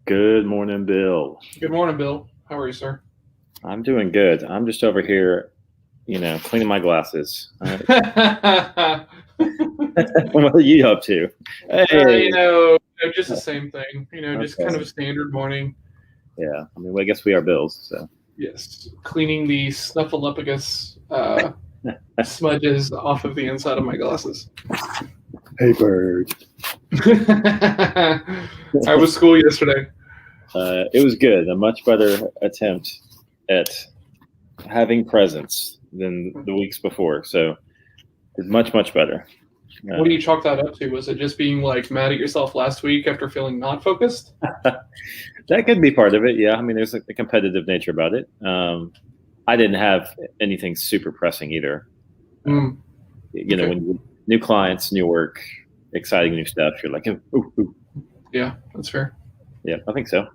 Good morning, Bill. Good morning, Bill. How are you, sir? I'm doing good. I'm just over here, cleaning my glasses. What are you up to? Hey. Just the same thing. Just kind of Okay. a standard morning. Yeah. I guess we are Bills. So. Yes, cleaning the snuffleupagus smudges off of the inside of my glasses. Hey, bird. How was school yesterday? It was good. A much better attempt at having presence than the weeks before. So it's much, much better. What do you chalk that up to? Was it just being like mad at yourself last week after feeling not focused? That could be part of it. Yeah. There's a competitive nature about it. I didn't have anything super pressing either. Okay. When new clients, new work, exciting new stuff, you're like, ooh. Yeah, that's fair. Yeah, I think so.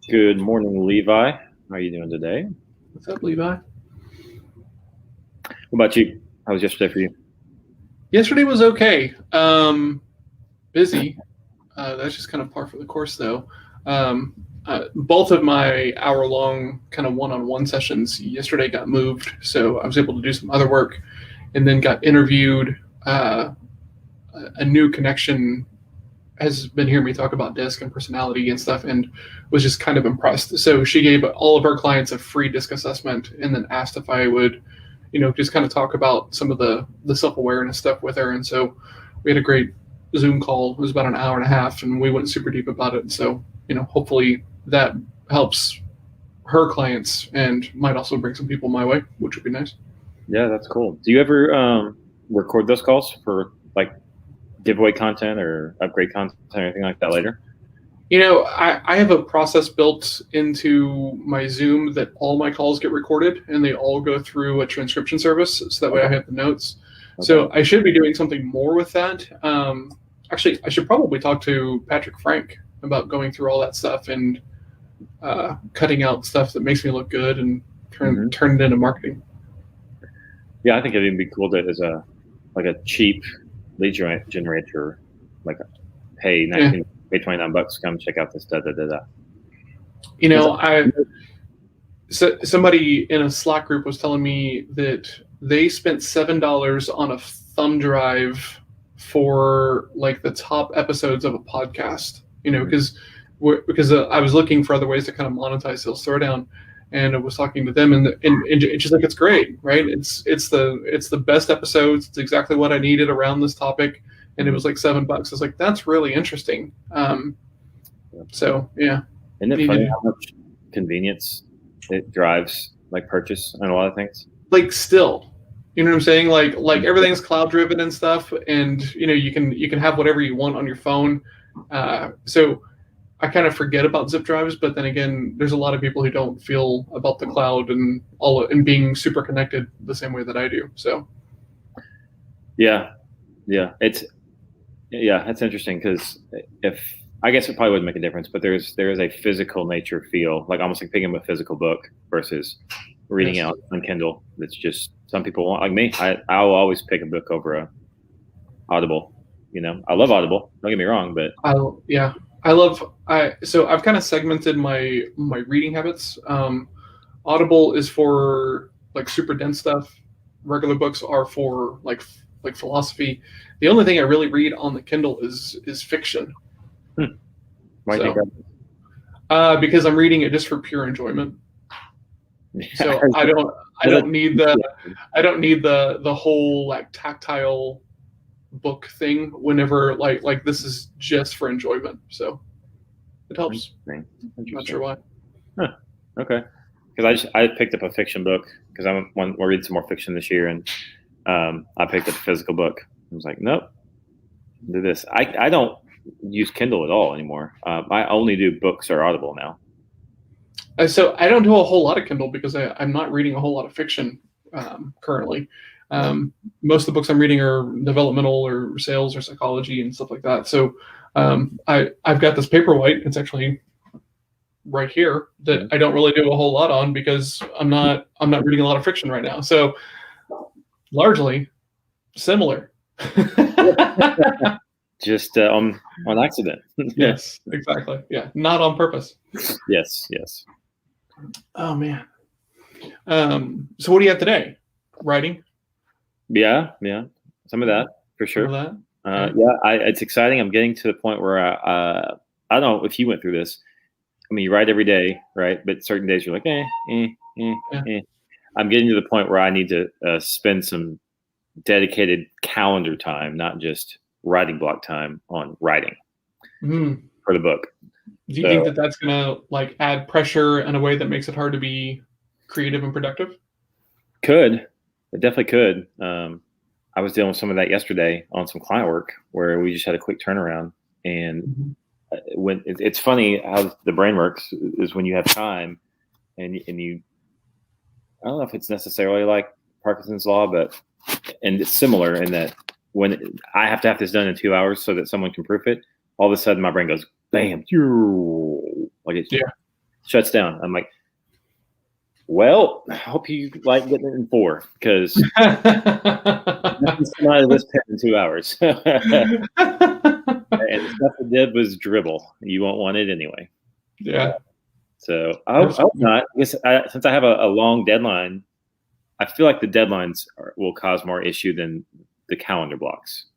Good morning, Levi. How are you doing today? What's up, Levi? What about you? How was yesterday for you? Yesterday was okay. Busy. That's just kind of par for the course, though. Both of my hour-long kind of one-on-one sessions yesterday got moved, so I was able to do some other work, and then got interviewed. A new connection has been hearing me talk about DISC and personality and stuff, and was just kind of impressed. So she gave all of our clients a free DISC assessment, and then asked if I would, just kind of talk about some of the self-awareness stuff with her. And so we had a great Zoom call. It was about an hour and a half, and we went super deep about it. And so, hopefully that helps her clients and might also bring some people my way, which would be nice. Yeah, that's cool. Do you ever record those calls for like giveaway content or upgrade content or anything like that later? I have a process built into my Zoom that all my calls get recorded and they all go through a transcription service. So that way I have the notes. Okay. So I should be doing something more with that. Actually, I should probably talk to Patrick Frank about going through all that stuff and cutting out stuff that makes me look good and turn it into marketing. Yeah, I think it'd be cool that as a cheap lead generator, like pay $29, come check out this So somebody in a Slack group was telling me that they spent $7 on a thumb drive for like the top episodes of a podcast, because I was looking for other ways to kind of monetize Sales Throwdown, and I was talking to them, and she's like, it's great, right? It's the best episodes. It's exactly what I needed around this topic, and it was like $7. I was like, that's really interesting. So yeah. Isn't it funny how much convenience it drives, like purchase on a lot of things? Like still, you know what I'm saying? Like everything's cloud driven and stuff, and you can have whatever you want on your phone. So I kind of forget about zip drives, but then again, there's a lot of people who don't feel about the cloud and being super connected the same way that I do. So yeah, it's interesting because I guess it probably wouldn't make a difference, but there is a physical nature feel, like almost like picking up a physical book versus reading out on Kindle. That's just, some people want, like me. I'll always pick a book over Audible. I love Audible. Don't get me wrong, but so I've kind of segmented my reading habits. Audible is for like super dense stuff. Regular books are for like philosophy. The only thing I really read on the Kindle is fiction. Why do you think that? Because I'm reading it just for pure enjoyment. So I don't need the whole like tactile book thing whenever like this is just for enjoyment. So it helps. I'm not sure why. Huh. Okay. Because I picked up a fiction book because I want to read some more fiction this year, and I picked up a physical book. I was like, nope, do this. I don't use Kindle at all anymore. I only do books or Audible now. So I don't do a whole lot of Kindle because I'm not reading a whole lot of fiction currently. Most of the books I'm reading are developmental or sales or psychology and stuff like that. So I've got this Paperwhite. It's actually right here that I don't really do a whole lot on because I'm not reading a lot of fiction right now. So largely similar. just on accident. Yes, exactly. Yeah, not on purpose. Yes. Oh man. So what do you have today? Writing. Yeah. Some of that for Some of sure. that. Okay. It's exciting. I'm getting to the point where I don't know if you went through this. I mean, you write every day, right? But certain days you're like, Yeah. I'm getting to the point where I need to spend some dedicated calendar time, not just writing block time on writing Mm. for the book. Do you think that that's gonna like add pressure in a way that makes it hard to be creative and productive? It definitely could. I was dealing with some of that yesterday on some client work where we just had a quick turnaround. And Mhm. when it's funny how the brain works is when you have time and you, I don't know if it's necessarily like Parkinson's law, and it's similar in that when I have to have this done in 2 hours so that someone can proof it, all of a sudden my brain goes, bam, like it shuts down. I'm like, well, I hope you like getting it in 4 because nothing's come out of this pen in 2 hours. And the stuff it did was dribble. You won't want it anyway. Yeah. So I hope not. I guess since I have a long deadline, I feel like the deadlines will cause more issue than the calendar blocks.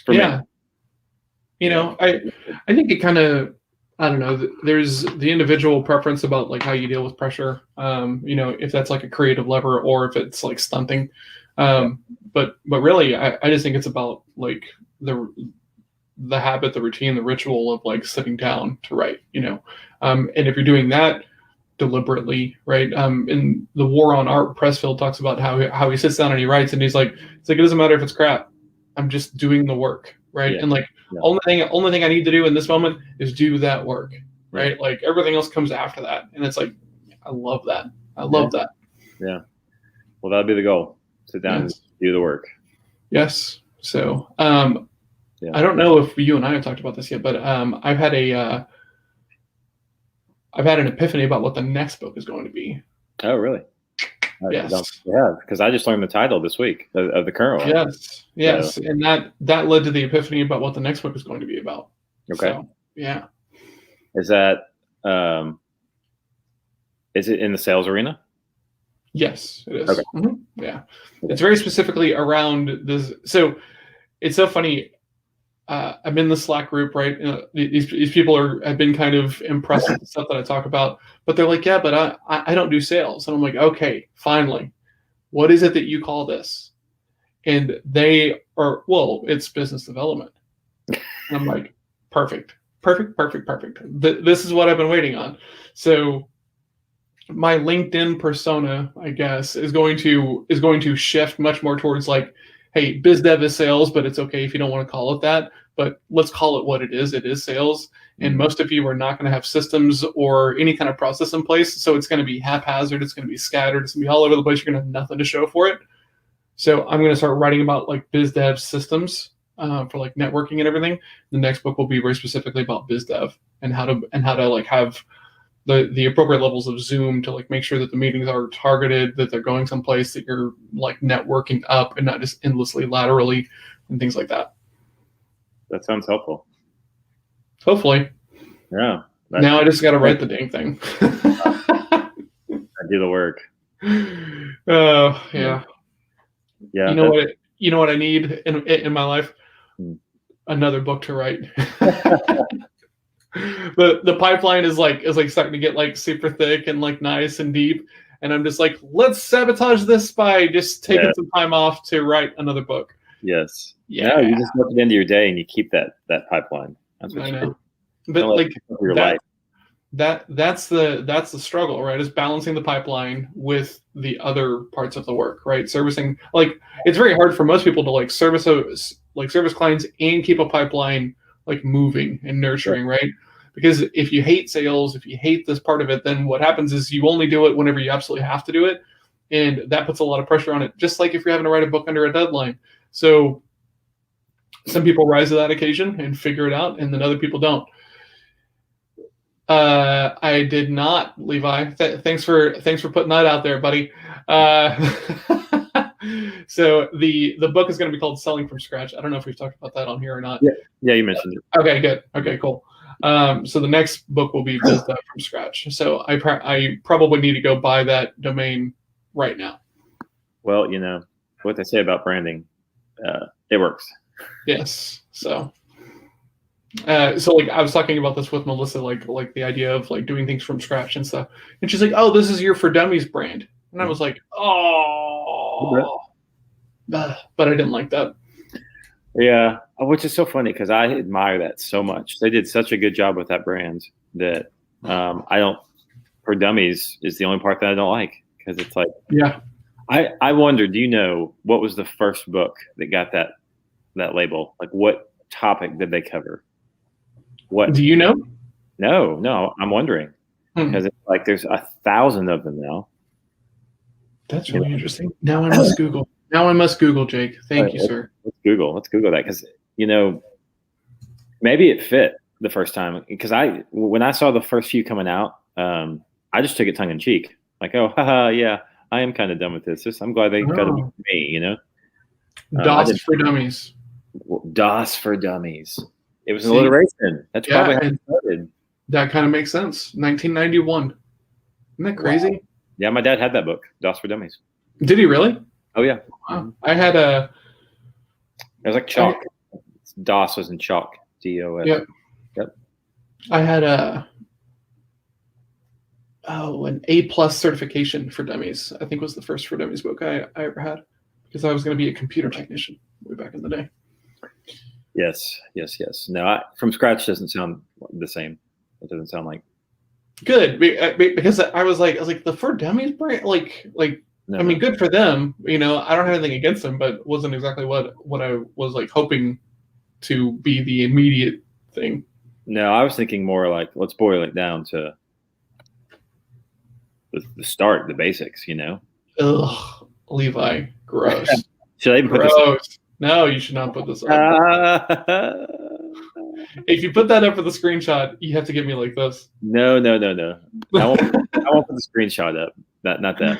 For me. You know, I think it kind of, I don't know. There's the individual preference about like how you deal with pressure. You know, if that's like a creative lever or if it's like stunting. But really, I just think it's about like the habit, the routine, the ritual of like sitting down to write. You know, and if you're doing that deliberately, right? In the War on Art, Pressfield talks about how he sits down and he writes, and he's like, it doesn't matter if it's crap. I'm just doing the work, right? And like only thing I need to do in this moment is do that work, right? Like everything else comes after that, and it's like I love that. I love that. Yeah. Well, that'll be the goal. Sit down and do the work. Yes. So I don't know if you and I have talked about this yet, but I've had an epiphany about what the next book is going to be. Oh, really? Yes. Yeah, because I just learned the title this week of the current one. Yes, and that led to the epiphany about what the next book is going to be about. Okay. So, yeah. Is that is it in the sales arena? Yes, it is. Okay. Mm-hmm. Yeah, it's very specifically around this. So it's so funny. I'm in the Slack group, right? These people have been kind of impressed with the stuff that I talk about, but they're like, yeah, but I don't do sales. And I'm like, okay, finally, what is it that you call this? And they are, well, it's business development. And I'm like, perfect. This is what I've been waiting on. So my LinkedIn persona, I guess, is going to shift much more towards like, hey, biz dev is sales, but it's okay if you don't want to call it that. But let's call it what it is. It is sales. And most of you are not going to have systems or any kind of process in place. So it's going to be haphazard. It's going to be scattered. It's going to be all over the place. You're going to have nothing to show for it. So I'm going to start writing about like biz dev systems for like networking and everything. The next book will be very specifically about biz dev and how to like have the appropriate levels of Zoom to like make sure that the meetings are targeted, that they're going someplace, that you're like networking up and not just endlessly laterally and things like that. That sounds helpful. Hopefully. Yeah. Now I just got to write the dang thing. I do the work. Oh, yeah. Yeah. You know what I need in my life? Another book to write. The pipeline is like starting to get like super thick and like nice and deep, and I'm just like, let's sabotage this by just taking some time off to write another book. Yes. Yeah. You just look at the end of your day and you keep that pipeline. That's what I you know. do. But like your life. That's the struggle, right? Is balancing the pipeline with the other parts of the work, right? Servicing, like it's very hard for most people to like service clients and keep a pipeline like moving and nurturing, right? Because if you hate sales, if you hate this part of it, then what happens is you only do it whenever you absolutely have to do it. And that puts a lot of pressure on it, just like if you're having to write a book under a deadline. So some people rise to that occasion and figure it out, and then other people don't. I did not, Levi. Thanks for putting that out there, buddy. So the book is going to be called Selling from Scratch. I don't know if we've talked about that on here or not. Yeah, you mentioned it. Okay, good. Okay, cool. So the next book will be Build That from Scratch. So I probably need to go buy that domain right now. Well, what they say about branding, it works. Yes. So like I was talking about this with Melissa, like the idea of like doing things from scratch and stuff. And she's like, "Oh, this is your For Dummies brand." And I was like, "Oh," but I didn't like that. Yeah, which is so funny because I admire that so much. They did such a good job with that brand that I don't. For Dummies is the only part that I don't like because it's like, yeah. I wonder, do you know what was the first book that got that label? Like, what topic did they cover? What do you know? No, I'm wondering because it's like there's 1,000 of them now. That's really interesting. Now I must Google. Now I must Google, Jake. Thank you, sir. Let's Google that because maybe it fit the first time because when I saw the first few coming out, I just took it tongue in cheek, like, oh, haha, yeah, I am kind of done with this. I'm glad they got to be me, DOS for Dummies. DOS for Dummies. It was an alliteration. That's probably how it started. That kind of makes sense. 1991. Isn't that crazy? Wow. Yeah, my dad had that book, DOS for Dummies. Did he really? Oh yeah. Wow. I had a. It was like chalk. DOS was in chalk. DOS. Yep. I had an A+ certification for Dummies. I think was the first For Dummies book I ever had because I was going to be a computer technician way back in the day. Yes. No, From Scratch doesn't sound the same. It doesn't sound like good because I was like the For Dummies brand, like no. I mean, good for them. I don't have anything against them, but wasn't exactly what I was like hoping to be the immediate thing. No, I was thinking more like let's boil it down to the start, the basics. Ugh, Levi, gross. Should I even put this? No, you should not put this up. If you put that up for the screenshot, you have to get me like this. No. I won't put the screenshot up. Not that.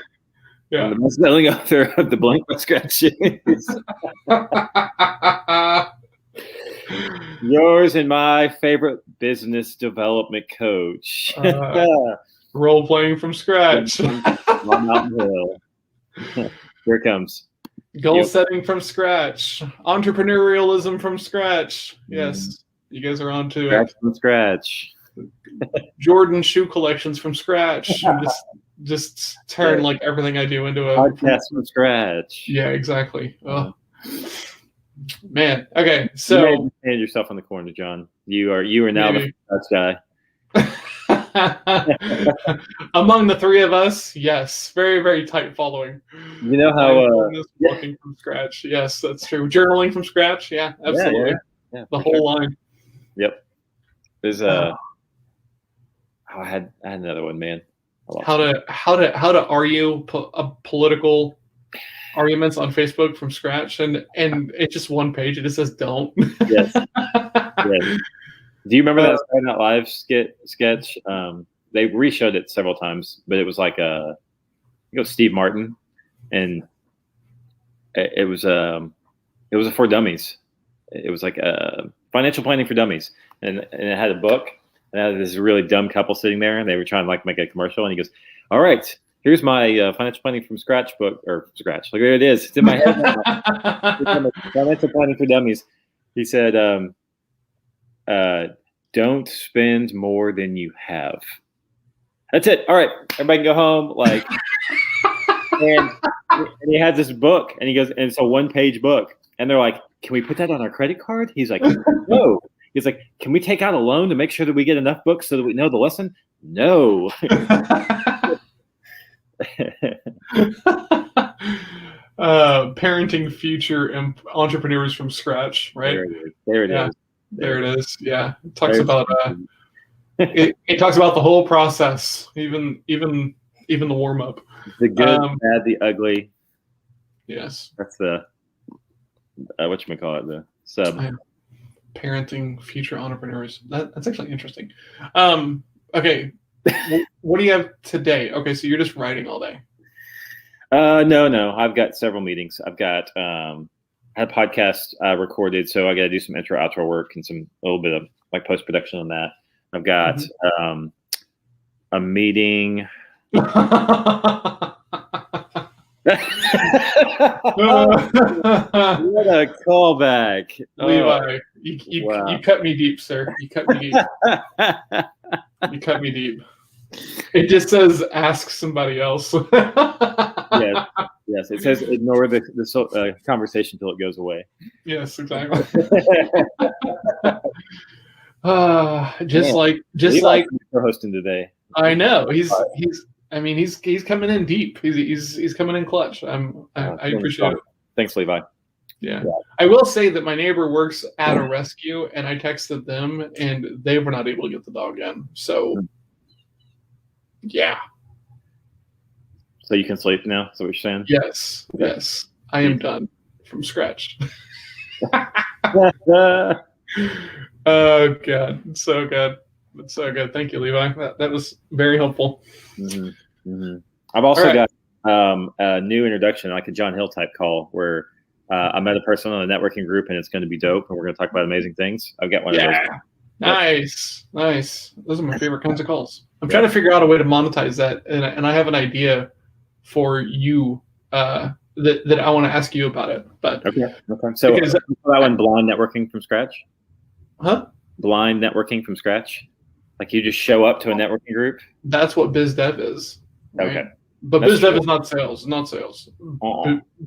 Yeah. I'm the best-selling author of the Blank by Scratch series. Yours and my favorite business development coach. Role playing from scratch. On Mountain Hill. Here it comes. Goal setting from scratch. Entrepreneurialism from scratch. Yes. You guys are on to it. From scratch. Jordan shoe collections from scratch. Just turn like everything I do into a podcast from scratch. Yeah, exactly. Oh. Man. Okay. So you stand yourself in the corner, John. You are now the scratch guy. Among the three of us, yes, very, very tight following. You know how walking from scratch. Yes, that's true. Journaling from scratch. Yeah, absolutely. Yeah, the whole line. Yep. There's I had another one, man. How to argue political arguments on Facebook from scratch, and it's just one page. It just says don't. Yes. Yes. Do you remember that Saturday Night Live sketch? They reshowed it several times, but it was like Steve Martin, and it was a For Dummies. It was like financial planning for dummies, and it had a book. And I had this really dumb couple sitting there, and they were trying to like make a commercial. And he goes, "All right, here's my financial planning from scratch book, or scratch. Look, there it is. It's in my head. Financial planning for dummies." He said, "Don't spend more than you have." That's it. All right, everybody can go home. Like, and he has this book, and he goes, and it's a 1-page book, and they're like, "Can we put that on our credit card?" He's like, "No." He's like, "Can we take out a loan to make sure that we get enough books so that we know the lesson?" No. Parenting future entrepreneurs from scratch, right? There it is. There it is. Yeah, it talks about it talks about the whole process, even the warm up. The good, the bad, the ugly. Yes, that's the whatchamacallit, the sub. Parenting future entrepreneurs. That's actually interesting. Okay, what do you have today? Okay, so you're just writing all day. No. I've got several meetings. I've got had a podcast recorded, so I got to do some intro, outro work and a little bit of like post production on that. I've got a meeting. What a callback, Levi! You cut me deep, sir. You cut me deep. You cut me deep. It just says ask somebody else. Yes. It says ignore the conversation till it goes away. Yes, exactly. Just like we're hosting today. I know he's coming in deep. He's coming in clutch. I appreciate it. Thanks, Levi. Yeah. I will say that my neighbor works at a rescue, and I texted them, and they were not able to get the dog in. So, yeah. So you can sleep now? Is that what you're saying? Yes. Yes. I am done from scratch. Oh, God. It's so good. It's so good. Thank you, Levi. That was very helpful. I've also got a new introduction, like a John Hill type call, where I met a person on a networking group, and it's going to be dope, and we're going to talk about amazing things. I've got one of those. Nice. Those are my favorite kinds of calls. I'm trying to figure out a way to monetize that, and I have an idea for you that I want to ask you about it. But okay. So that one, blind networking from scratch. Huh? Blind networking from scratch. Like you just show up to a networking group. That's what biz dev is. Right? Okay. But biz dev is not sales. Not sales.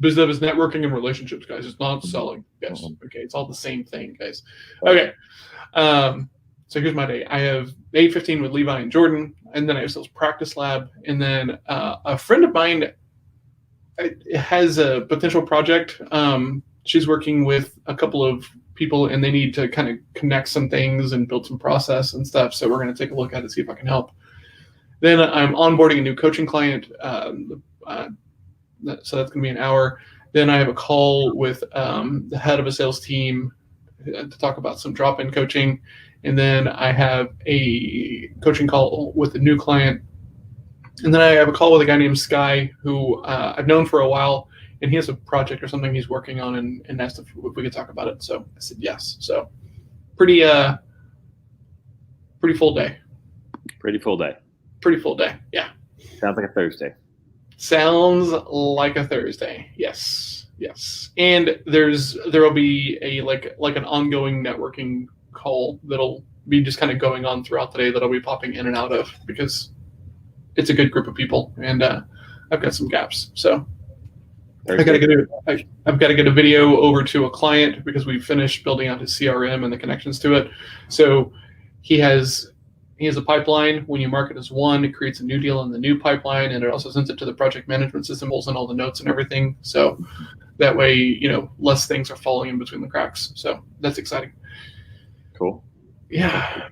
Biz dev is networking and relationships, guys. It's not selling. Yes. Okay. It's all the same thing, guys. Okay. So here's my day. I have 8:15 with Levi and Jordan, and then I have sales practice lab, and then a friend of mine has a potential project. She's working with a couple of people, and they need to kind of connect some things and build some process and stuff. So we're going to take a look at it, see if I can help. Then I'm onboarding a new coaching client. So that's going to be an hour. Then I have a call with the head of a sales team to talk about some drop-in coaching. And then I have a coaching call with a new client. And then I have a call with a guy named Sky, who I've known for a while, and he has a project or something he's working on, and asked if we could talk about it. So I said yes. So pretty full day. Pretty full day. Yeah. Sounds like a Thursday. Sounds like a Thursday. Yes. And there'll be a like an ongoing networking call that'll be just kind of going on throughout the day that I'll be popping in and out of, because it's a good group of people, and I've got some gaps. So I've got to get a video over to a client, because we finished building out his CRM and the connections to it. So he has a pipeline. When you mark it as one, it creates a new deal in the new pipeline, and it also sends it to the project management system, pulls in all the notes and everything. So that way, less things are falling in between the cracks. So that's exciting. Cool. Yeah.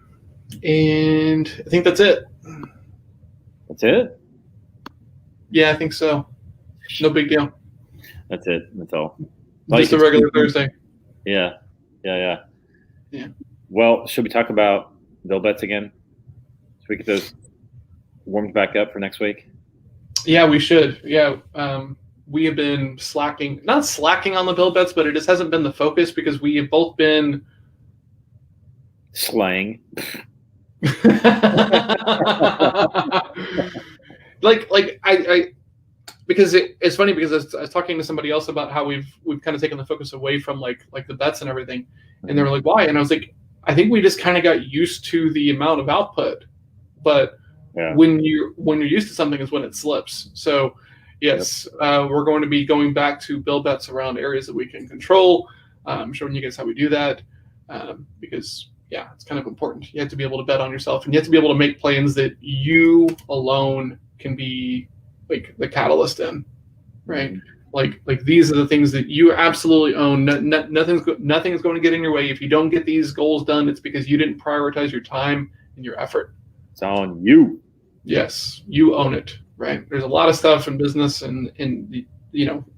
And I think that's it. That's it? Yeah, I think so. No big deal. That's it. That's all. Just a regular Thursday. Yeah. Well, should we talk about bill bets again? Should we get those warmed back up for next week? Yeah, we should. Yeah. We have been not slacking on the bill bets, but it just hasn't been the focus, because we have both been slang. I because it's funny, because I was talking to somebody else about how we've kind of taken the focus away from like the bets and everything, and they were like, why? And I was like, I think we just kind of got used to the amount of output, but when you're used to something is when it slips. So yes, we're going to be going back to bill bets around areas that we can control. Showing you guys how we do that, because it's kind of important. You have to be able to bet on yourself, and you have to be able to make plans that you alone can be like the catalyst in, right? Like these are the things that you absolutely own. Nothing is going to get in your way. If you don't get these goals done, it's because you didn't prioritize your time and your effort. It's on you. Yes, you own it, right? There's a lot of stuff in business and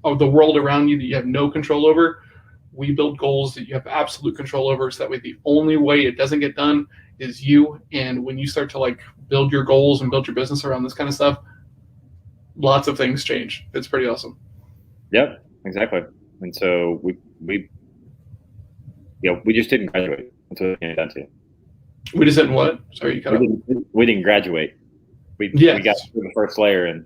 of the world around you that you have no control over. We build goals that you have absolute control over, so that way the only way it doesn't get done is you. And when you start to build your goals and build your business around this kind of stuff, lots of things change. It's pretty awesome. Yep, exactly. And so we just didn't graduate. That's what it came down to. We just didn't what? Sorry, you cut out. We didn't graduate. We got through the first layer and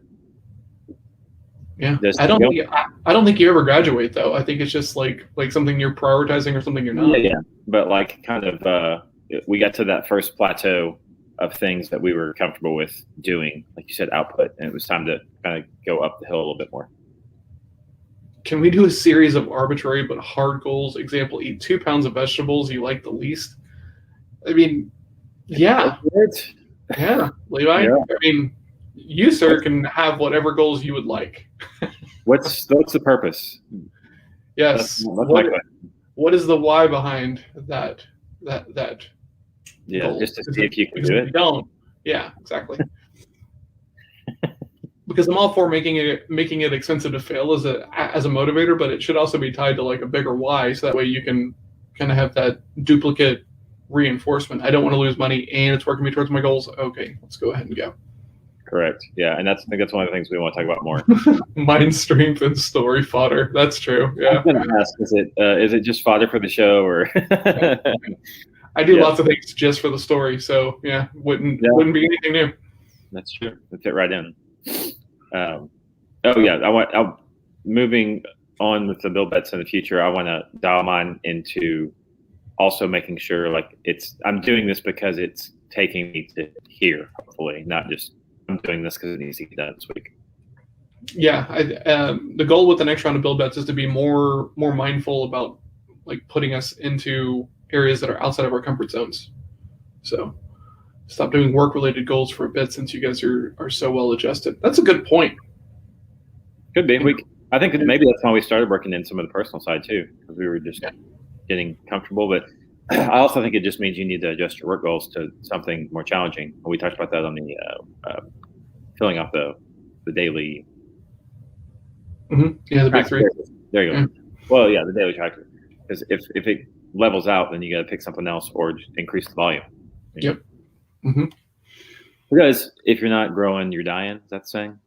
I don't think you ever graduate though. I think it's just like something you're prioritizing or something you're not. Yeah. But like kind of we got to that first plateau of things that we were comfortable with doing, like you said, output, and it was time to kind of go up the hill a little bit more. Can we do a series of arbitrary but hard goals? Example, eat 2 pounds of vegetables you like the least. I mean, yeah. Yeah, Levi. Yeah. I mean, you, sir, can have whatever goals you would like. What's the purpose? Yes. What is the why behind that? Yeah, goal? Just to see if you can do it. You don't. Yeah, exactly. Because I'm all for making it expensive to fail as a motivator, but it should also be tied to like a bigger why, so that way you can kind of have that duplicate reinforcement. I don't want to lose money, and it's working me towards my goals. Okay, let's go ahead and go. Correct. Yeah, and I think that's one of the things we want to talk about more. Mind strength and story fodder. That's true. Yeah. I'm going to ask: is it just fodder for the show, or? I do lots of things just for the story, so wouldn't be anything new. That's true. It fit right in. Moving on with the build bets in the future. I want to dial mine into also making sure I'm doing this because it's taking me to here, hopefully, not just I'm doing this because it needs to get done this week. Yeah, the goal with the next round of build bets is to be more mindful about like putting us into areas that are outside of our comfort zones. So stop doing work-related goals for a bit since you guys are so well adjusted. That's a good point. Could be. I think maybe that's why we started working in some of the personal side too, because we were just getting comfortable. But I also think it just means you need to adjust your work goals to something more challenging. We talked about that on the filling out the daily. Mm-hmm. Yeah, the big three. There you go. Yeah. Well, yeah, the daily tracker. Because if it levels out, then you got to pick something else or just increase the volume. Yep. Mm-hmm. Because if you're not growing, you're dying. Is that the saying?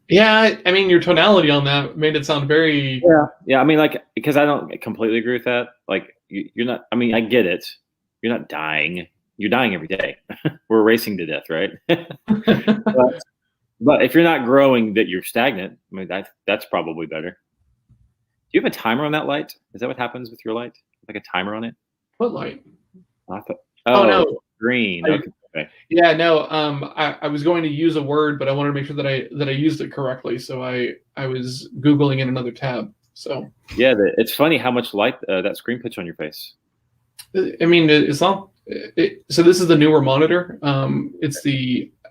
Your tonality on that made it sound very. Yeah. Because I don't completely agree with that. Like, you're not. I get it. You're not dying. You're dying every day. We're racing to death, right? but if you're not growing, that you're stagnant. That's probably better. Do you have a timer on that light? Is that what happens with your light? Like a timer on it? What light? No, green. Okay. Yeah, no. I was going to use a word, but I wanted to make sure that I used it correctly. So I was Googling in another tab. So yeah, it's funny how much light that screen puts on your face. It's not. So this is the newer monitor. It's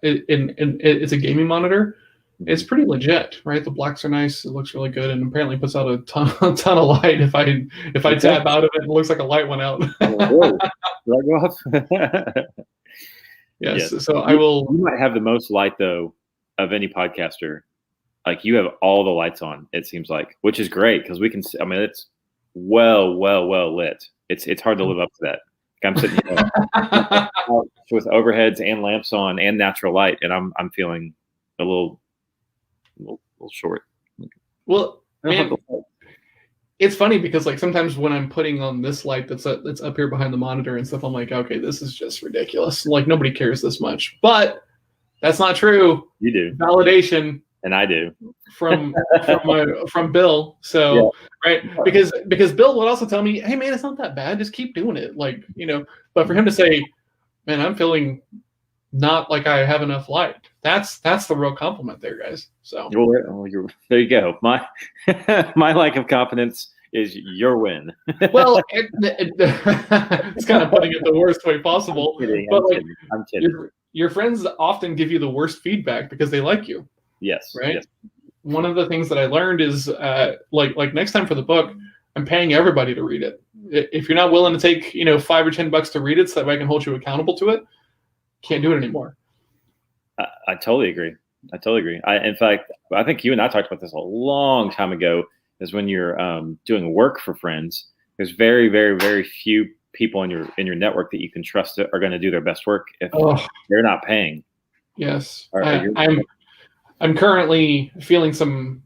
it's a gaming monitor. It's pretty legit, right? The blacks are nice. It looks really good, and apparently puts out a ton of light. If I tap out of it, it looks like a light went out. Yes. So I will. You might have the most light though of any podcaster. Like you have all the lights on. It seems like, which is great because we can. It's well lit. It's hard to live up to that. I'm sitting with overheads and lamps on and natural light, and I'm feeling a little short. Well, man, it's funny because like sometimes when I'm putting on this light that's up here behind the monitor and stuff, I'm like, okay, this is just ridiculous. Like nobody cares this much, but that's not true. You do. Validation. And I do from Bill. So right, because Bill would also tell me, hey man, it's not that bad. Just keep doing it. Like, but for him to say, man, I'm feeling not like I have enough light. That's the real compliment there, guys. So there you go. My lack of confidence is your win. Well, it's kind of putting it the worst way possible. I'm kidding. Your friends often give you the worst feedback because they like you. Yes. Right. Yes. One of the things that I learned is like next time for the book, I'm paying everybody to read it. If you're not willing to take $5 or $10 to read it, so that way I can hold you accountable to it, can't do it anymore. I totally agree. In fact, I think you and I talked about this a long time ago. Is when you're doing work for friends, there's very, very, very few people in your network that you can trust that are going to do their best work if they're not paying. Yes, I'm currently feeling some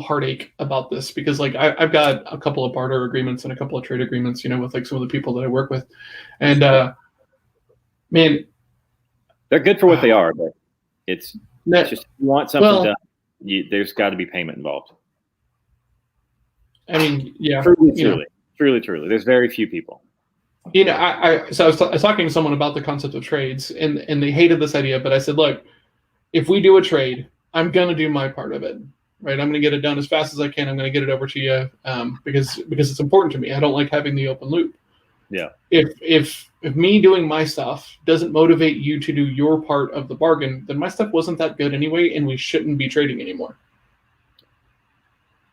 heartache about this because like I've got a couple of barter agreements and a couple of trade agreements, with like some of the people that I work with, and man, they're good for what they are, but it's just if you want something done, there's got to be payment involved. I mean, yeah, truly, there's very few people. So I was talking to someone about the concept of trades, and they hated this idea, but I said, look, if we do a trade, I'm gonna do my part of it, right? I'm gonna get it done as fast as I can. I'm gonna get it over to you because it's important to me. I don't like having the open loop. Yeah. If me doing my stuff doesn't motivate you to do your part of the bargain, then my stuff wasn't that good anyway, and we shouldn't be trading anymore.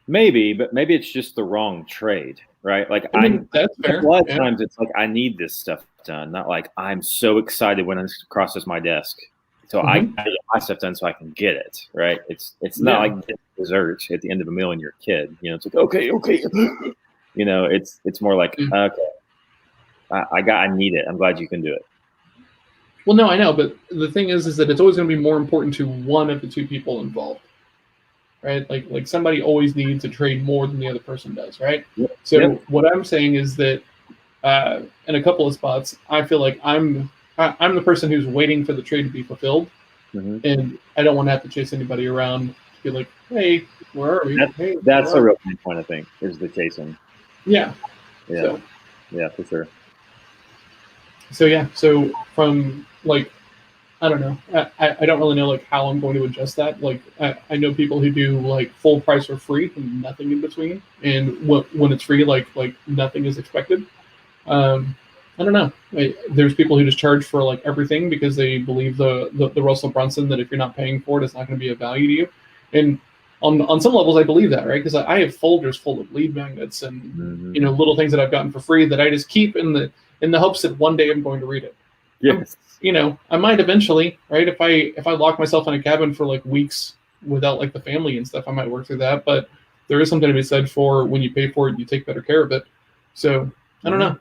Maybe, but maybe it's just the wrong trade, right? Like that's fair. A lot of times it's like I need this stuff done, not like I'm so excited when it crosses my desk. So I get my stuff done so I can get it, right? It's not like dessert at the end of a meal and you're a kid. It's like okay. It's more like okay, I need it. I'm glad you can do it. Well, no, I know, but the thing is that it's always going to be more important to one of the two people involved, right? Like somebody always needs to trade more than the other person does, right? Yep. So what I'm saying is that in a couple of spots, I feel like I'm the person who's waiting for the trade to be fulfilled, and I don't want to have to chase anybody around to be like, hey, where are we? That's a real main point, I think, is the chasing. Yeah. Yeah. Yeah, for sure. So from like, I don't know. I don't really know like how I'm going to adjust that. Like I know people who do like full price or free and nothing in between, and when it's free, like nothing is expected. I don't know. There's people who just charge for like everything because they believe the Russell Brunson that if you're not paying for it, it's not going to be of value to you. And on some levels, I believe that, right? Because I have folders full of lead magnets and little things that I've gotten for free that I just keep in the hopes that one day I'm going to read it. Yes. I might eventually, right? If I lock myself in a cabin for like weeks without like the family and stuff, I might work through that. But there is something to be said for when you pay for it, you take better care of it. So I don't know.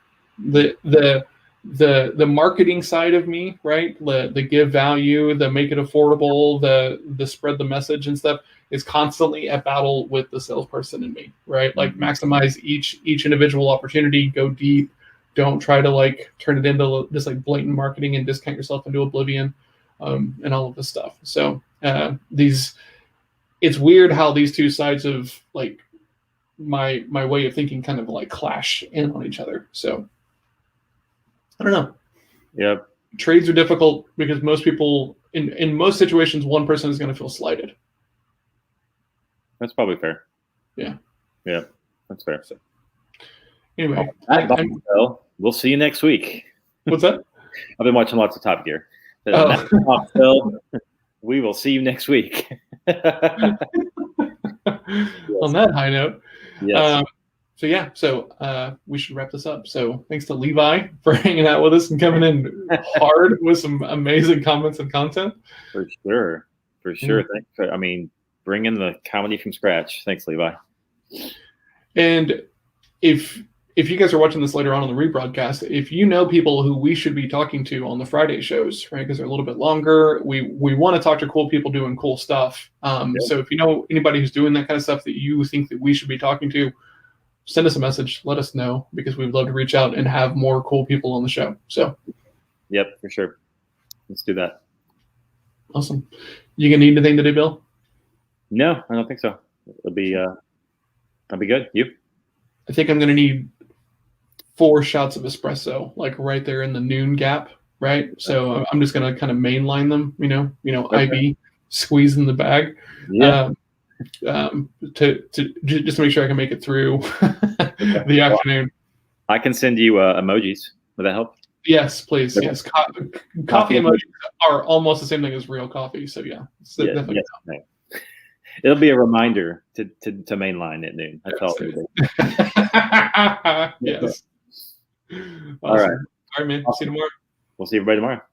The marketing side of me, right? The give value, the make it affordable, the spread the message and stuff is constantly at battle with the salesperson in me, right? Like maximize each individual opportunity, go deep. Don't try to like turn it into this like blatant marketing and discount yourself into oblivion, and all of this stuff. So it's weird how these two sides of like my way of thinking kind of like clash in on each other. So I don't know. Yep. Trades are difficult because most people in most situations, one person is going to feel slighted. That's probably fair. Yeah. Yeah, that's fair. So, anyway, we'll see you next week. What's that? I've been watching lots of Top Gear. We will see you next week. On that high note. Yes. So we should wrap this up. So thanks to Levi for hanging out with us and coming in hard with some amazing comments and content. For sure. Thanks. Bring in the comedy from scratch. Thanks, Levi. And if you guys are watching this later on the rebroadcast, if you know people who we should be talking to on the Friday shows, right, because they're a little bit longer, we want to talk to cool people doing cool stuff. So if you know anybody who's doing that kind of stuff that you think that we should be talking to, send us a message. Let us know because we'd love to reach out and have more cool people on the show. So, yep, for sure. Let's do that. Awesome. You gonna need anything today, Bill? No, I don't think so. It'll be good. You? I think I'm gonna need 4 shots of espresso, like right there in the noon gap, right? So I'm just gonna kind of mainline them, okay. IB, squeeze in the bag. Yeah. To just to make sure I can make it through the afternoon. I can send you emojis. Would that help? Yes, please. Okay. Yes, coffee emojis are almost the same thing as real coffee. So definitely. Yes. It'll be a reminder to mainline at noon. That's all. Yes. Awesome. All right. All right, man. Awesome. See you tomorrow. We'll see everybody tomorrow.